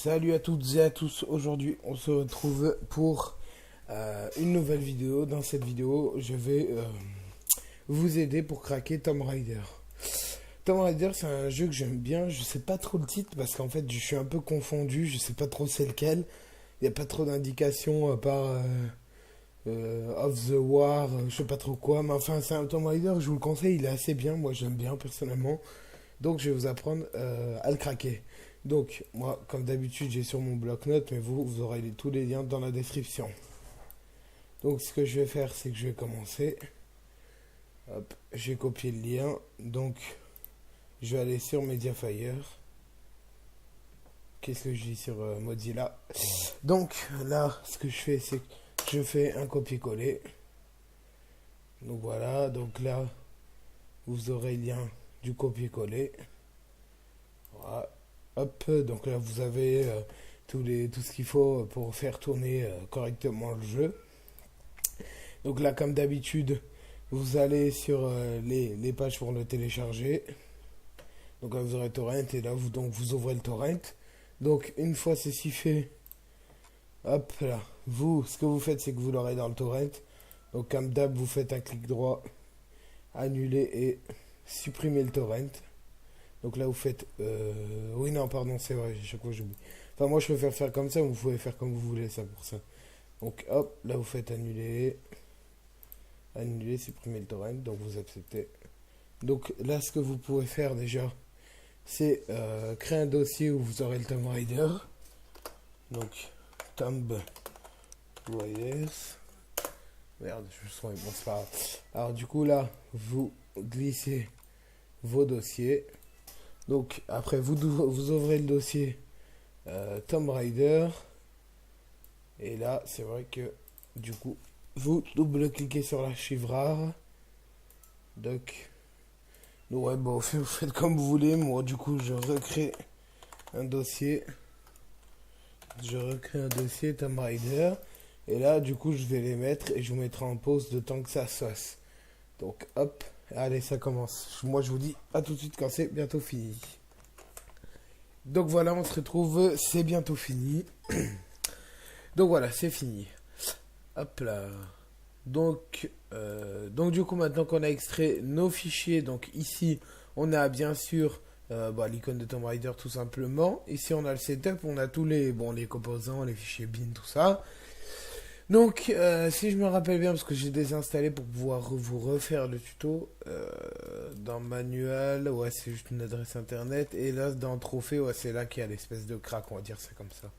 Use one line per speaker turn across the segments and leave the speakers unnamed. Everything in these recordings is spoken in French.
Salut à toutes et à tous, aujourd'hui on se retrouve pour une nouvelle vidéo. Dans cette vidéo je vais vous aider pour craquer Tomb Raider. Tomb Raider c'est un jeu que j'aime bien, je sais pas trop le titre parce qu'en fait je suis un peu confondu, je sais pas trop c'est lequel. Il n'y a pas trop d'indications à part Of the War, je sais pas trop quoi, mais enfin c'est un Tomb Raider, je vous le conseille, il est assez bien, moi j'aime bien personnellement. Donc je vais vous apprendre à le craquer. Donc moi comme d'habitude j'ai sur mon bloc-notes, mais vous aurez tous les liens dans la description. Donc ce que je vais faire c'est que je vais commencer. Hop, j'ai copié le lien. Donc je vais aller sur Mediafire. Qu'est-ce que je dis sur Mozilla. Donc là ce que je fais c'est que je fais un copier-coller. Donc voilà, donc là vous aurez le lien du copier-coller. Voilà. Hop, donc là vous avez tout ce qu'il faut pour faire tourner correctement le jeu. Donc là comme d'habitude, vous allez sur les pages pour le télécharger. Donc là vous aurez torrent et là vous ouvrez le torrent. Donc une fois ceci fait, hop là, ce que vous faites c'est que vous l'aurez dans le torrent. Donc comme d'hab vous faites un clic droit, annuler et supprimer le torrent. Donc là vous faites oui non pardon c'est vrai, chaque fois j'oublie. Enfin moi je peux faire comme ça, vous pouvez faire comme vous voulez ça pour ça. Donc hop, là vous faites annuler, supprimer le torrent, donc vous acceptez. Donc là ce que vous pouvez faire déjà, c'est créer un dossier où vous aurez le Tomb Raider. Donc Tomb Raiders. Merde, je me sens bon c'est pas grave. Alors du coup là, vous glissez vos dossiers. Donc après vous ouvrez le dossier Tomb Raider et là c'est vrai que du coup vous double-cliquez sur l'archive rare. Donc ouais bon vous faites comme vous voulez. Moi du coup je recrée un dossier. Tomb Raider et là du coup je vais les mettre et je vous mettrai en pause de temps que ça se fasse. Donc hop, allez ça commence. Moi je vous dis à tout de suite quand c'est bientôt fini. Donc voilà, on se retrouve, c'est bientôt fini. Donc voilà, c'est fini. Hop là. Donc du coup, maintenant qu'on a extrait nos fichiers, donc ici, on a bien sûr l'icône de Tomb Raider tout simplement. Ici, on a le setup, on a tous les composants, les fichiers bin, tout ça. Donc, si je me rappelle bien, parce que j'ai désinstallé pour pouvoir vous refaire le tuto, dans manuel, ouais, c'est juste une adresse internet, et là, dans trophée, ouais, c'est là qu'il y a l'espèce de crack, on va dire ça comme ça.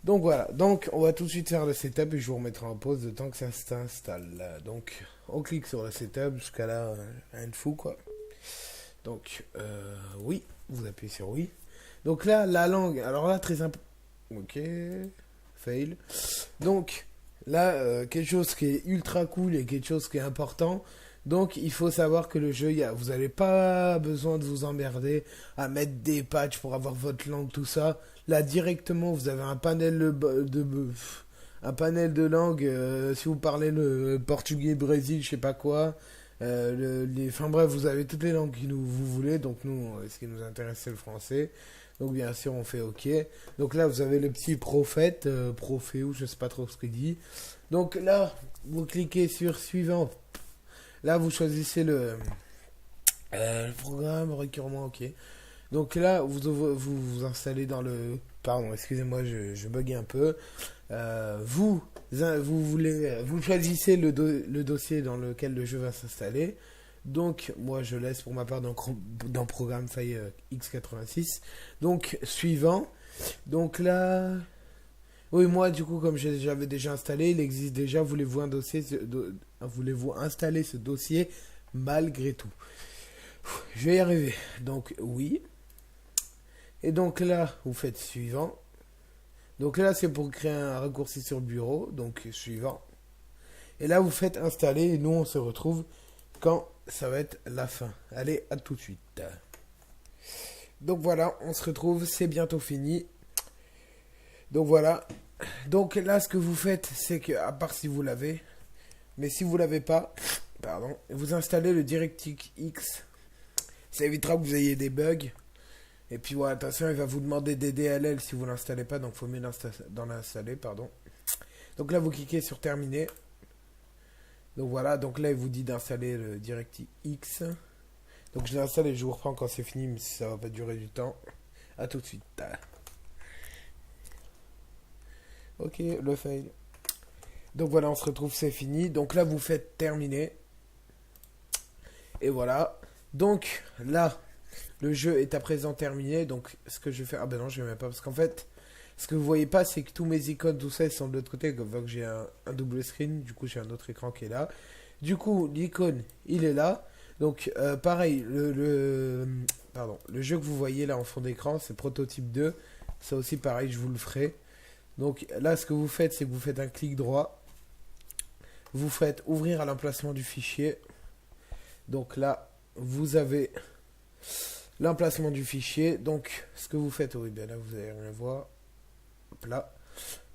Donc voilà, donc on va tout de suite faire le setup et je vous remettrai en pause le temps que ça s'installe. Donc, on clique sur le setup, jusqu'à là, rien de fou, quoi. Donc, oui, vous appuyez sur oui. Donc là, la langue, alors là, très important. Ok. Fail. Donc là, quelque chose qui est ultra cool et quelque chose qui est important. Donc il faut savoir que le jeu, vous n'avez pas besoin de vous emmerder à mettre des patchs pour avoir votre langue, tout ça. Là directement, vous avez un panel de langue. Si vous parlez le portugais, brésil, je sais pas quoi. Enfin bref, vous avez toutes les langues que vous voulez. Donc nous, ce qui nous intéresse, c'est le français. Donc bien sûr on fait OK. Donc là vous avez le petit prophète, Prophéo, je sais pas trop ce qu'il dit. Donc là vous cliquez sur suivant. Là vous choisissez le programme récurrent OK. Donc là vous installez dans le... Pardon, excusez-moi, je buguais un peu. Vous choisissez le dossier dans lequel le jeu va s'installer. Donc, moi, je laisse pour ma part dans Programme File x86. Donc, suivant. Donc là... Oui, moi, du coup, comme j'avais déjà installé, il existe déjà. Voulez-vous installer ce dossier malgré tout? Je vais y arriver. Donc, oui. Et donc là, vous faites suivant. Donc là, c'est pour créer un raccourci sur le bureau. Donc, suivant. Et là, vous faites installer. Et nous, on se retrouve quand ça va être la fin. Allez, à tout de suite. Donc voilà, on se retrouve, c'est bientôt fini. Donc voilà. Donc là, ce que vous faites, c'est que, à part si vous l'avez, mais si vous l'avez pas, pardon, vous installez le DirectX X. Ça évitera que vous ayez des bugs. Et puis voilà, attention, il va vous demander des DLL si vous l'installez pas, donc il faut mieux l'installer, pardon. Donc là, vous cliquez sur terminer. Donc voilà, donc là, il vous dit d'installer le DirectX. Donc je l'ai installé et je vous reprends quand c'est fini, mais ça va pas durer du temps. A tout de suite. Ok, le fail. Donc voilà, on se retrouve, c'est fini. Donc là, vous faites terminer. Et voilà. Donc là, le jeu est à présent terminé. Donc ce que je vais faire... Ah ben non, je vais même pas. Parce qu'en fait, ce que vous voyez pas, c'est que tous mes icônes, tout ça, ils sont de l'autre côté. Comme que j'ai un double screen. Du coup, j'ai un autre écran qui est là. Du coup, l'icône, il est là. Donc pareil, pardon, le jeu que vous voyez là en fond d'écran, c'est Prototype 2. Ça aussi, pareil, je vous le ferai. Donc là, ce que vous faites, c'est que vous faites un clic droit. Vous faites ouvrir à l'emplacement du fichier. Donc là, vous avez l'emplacement du fichier. Donc, ce que vous faites, oui, bien là, vous allez rien voir. Hop là.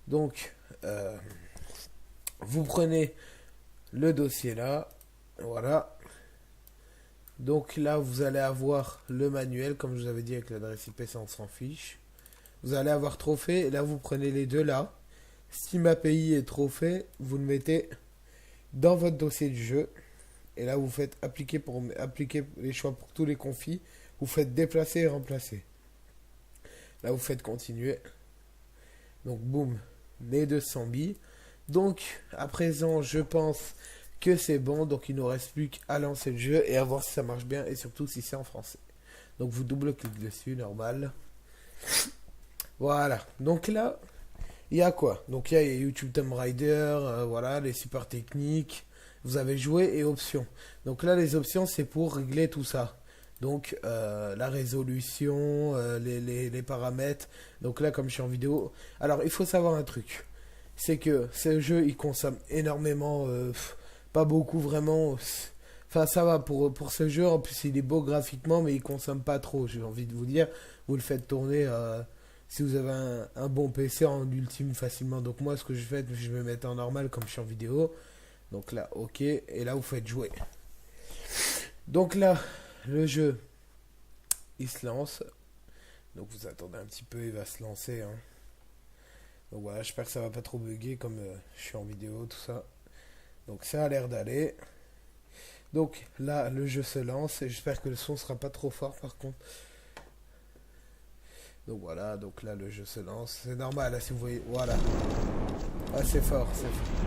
Donc, vous prenez le dossier là. Voilà. Donc là, vous allez avoir le manuel, comme je vous avais dit, avec l'adresse IP, ça on s'en fiche. Vous allez avoir trophée. Et là, vous prenez les deux là. Steam API et trophée, vous le mettez dans votre dossier du jeu. Et là, vous faites appliquer les choix pour tous les confis. Vous faites déplacer et remplacer. Là, vous faites continuer. Donc, boum, les 200 billes. Donc, à présent, je pense que c'est bon. Donc, il ne nous reste plus qu'à lancer le jeu et à voir si ça marche bien et surtout si c'est en français. Donc, vous double-cliquez dessus, normal. Voilà. Donc là, il y a quoi? Donc, il y a YouTube Tomb Raider, voilà, les super techniques. Vous avez joué et options. Donc là, les options, c'est pour régler tout ça. Donc, la résolution, les paramètres. Donc là, comme je suis en vidéo... Alors, il faut savoir un truc. C'est que ce jeu, il consomme énormément... pas beaucoup, vraiment. Enfin, ça va pour ce jeu. En plus, il est beau graphiquement, mais il consomme pas trop. J'ai envie de vous dire. Vous le faites tourner... si vous avez un bon PC en ultime facilement. Donc moi, ce que je fais, je me mets en normal comme je suis en vidéo. Donc là, ok. Et là, vous faites jouer. Donc là, le jeu, il se lance. Donc vous attendez un petit peu, il va se lancer. Hein. Donc voilà, j'espère que ça va pas trop bugger comme je suis en vidéo, tout ça. Donc ça a l'air d'aller. Donc là, le jeu se lance. Et j'espère que le son sera pas trop fort par contre. Donc voilà, donc là, le jeu se lance. C'est normal, là, si vous voyez. Voilà. Ah, c'est fort, c'est fort.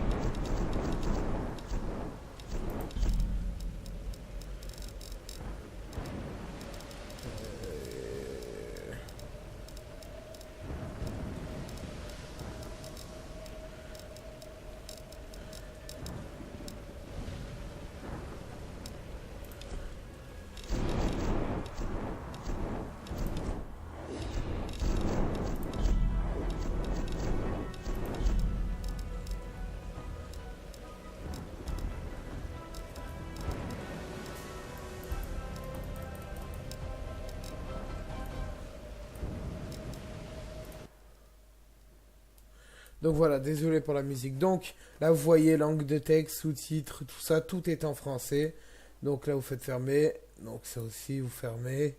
Donc voilà, désolé pour la musique. Donc là, vous voyez langue de texte, sous-titres, tout ça, tout est en français. Donc là, vous faites fermer. Donc ça aussi, vous fermez.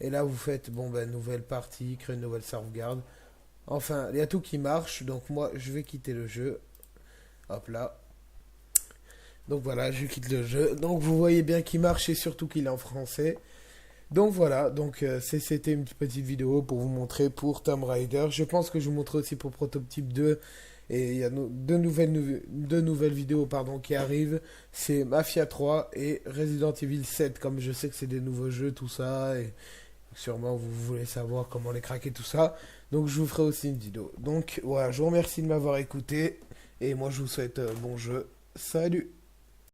Et là, vous faites, bon, ben, nouvelle partie, créer une nouvelle sauvegarde. Enfin, il y a tout qui marche. Donc moi, je vais quitter le jeu. Hop là. Donc voilà, je quitte le jeu. Donc vous voyez bien qu'il marche et surtout qu'il est en français. Donc voilà, donc c'était une petite vidéo pour vous montrer pour Tomb Raider. Je pense que je vous montrerai aussi pour Prototype 2. Et il y a deux nouvelles vidéos pardon, qui arrivent. C'est Mafia 3 et Resident Evil 7. Comme je sais que c'est des nouveaux jeux, tout ça. Et sûrement vous voulez savoir comment les craquer, tout ça. Donc je vous ferai aussi une vidéo. Donc voilà, je vous remercie de m'avoir écouté. Et moi je vous souhaite bon jeu. Salut!